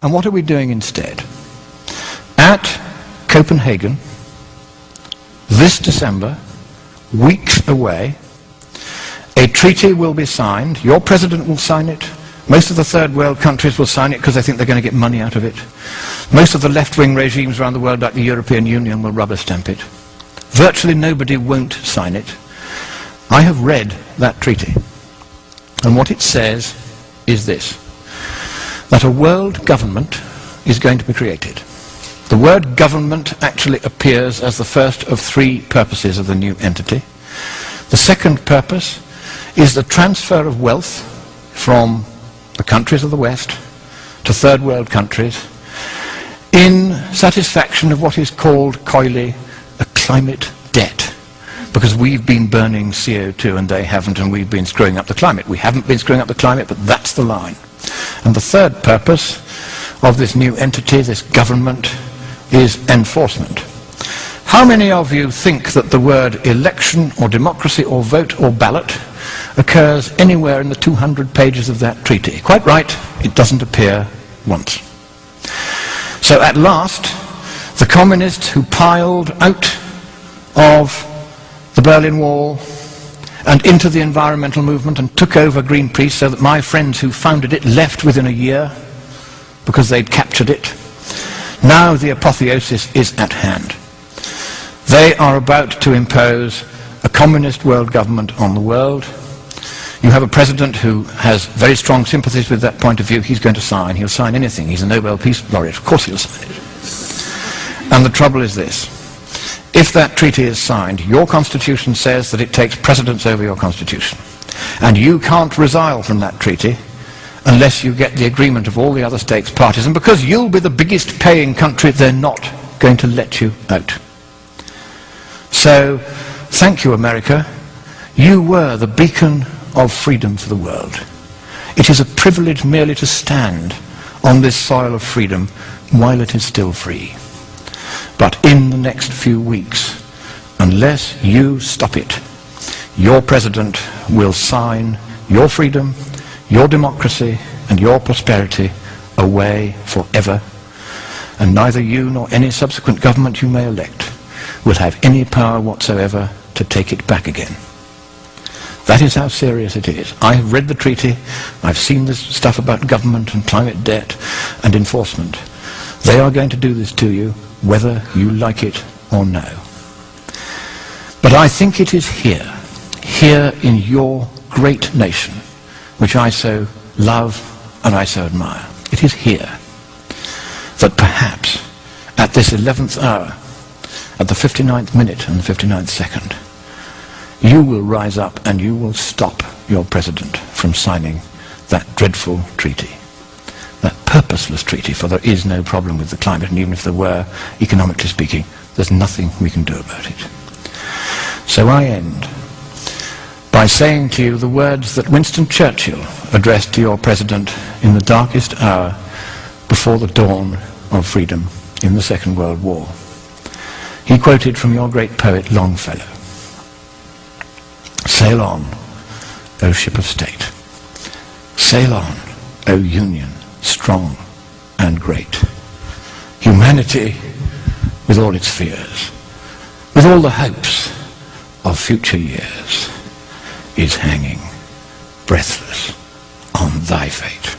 And what are we doing instead? At Copenhagen, this December, weeks away, a treaty will be signed. Your president will sign it. Most of the third world countries will sign it because they think they're going to get money out of it. Most of the left-wing regimes around the world, like the European Union, will rubber stamp it. Virtually nobody won't sign it. I have read that treaty, and what it says is this: that a world government is going to be created. The word government actually appears as the first of three purposes of the new entity. The second purpose is the transfer of wealth from the countries of the West to third world countries in satisfaction of what is called coyly a climate debt, because we've been burning CO2 and they haven't, and we've been screwing up the climate. We haven't been screwing up the climate, but that's the line. And the third purpose of this new entity, this government, is enforcement. How many of you think that the word election or democracy or vote or ballot occurs anywhere in the 200 pages of that treaty? Quite right, it doesn't appear once. So at last, the communists who piled out of the Berlin Wall and into the environmental movement and took over Greenpeace, so that my friends who founded it left within a year because they'd captured it, now the apotheosis is at hand. They are about to impose a communist world government on the world. You have a president who has very strong sympathies with that point of view. He's going to sign. He'll sign anything. He's a Nobel Peace Laureate. Of course he'll sign it. And the trouble is this: if that treaty is signed, your constitution says that it takes precedence over your constitution. And you can't resile from that treaty unless you get the agreement of all the other states parties. And because you'll be the biggest paying country, they're not going to let you out. So, thank you, America. You were the beacon of freedom for the world. It is a privilege merely to stand on this soil of freedom while it is still free. But in the next few weeks, unless you stop it, your president will sign your freedom, your democracy, and your prosperity away forever, and neither you nor any subsequent government you may elect will have any power whatsoever to take it back again. That is how serious it is. I have read the treaty. I've seen this stuff about government and climate debt and enforcement. They are going to do this to you, whether you like it or no. But I think it is here in your great nation, which I so love and I so admire. It is here that perhaps at this 11th hour, at the 59th minute and the 59th second, you will rise up and you will stop your president from signing that dreadful treaty, that purposeless treaty, for there is no problem with the climate, and even if there were, economically speaking, there's nothing we can do about it. So I end by saying to you the words that Winston Churchill addressed to your president in the darkest hour before the dawn of freedom in the Second World War. He quoted from your great poet Longfellow: "Sail on, O ship of state. Sail on, O Union, strong and great. Humanity, with all its fears, with all the hopes of future years, is hanging breathless on thy fate."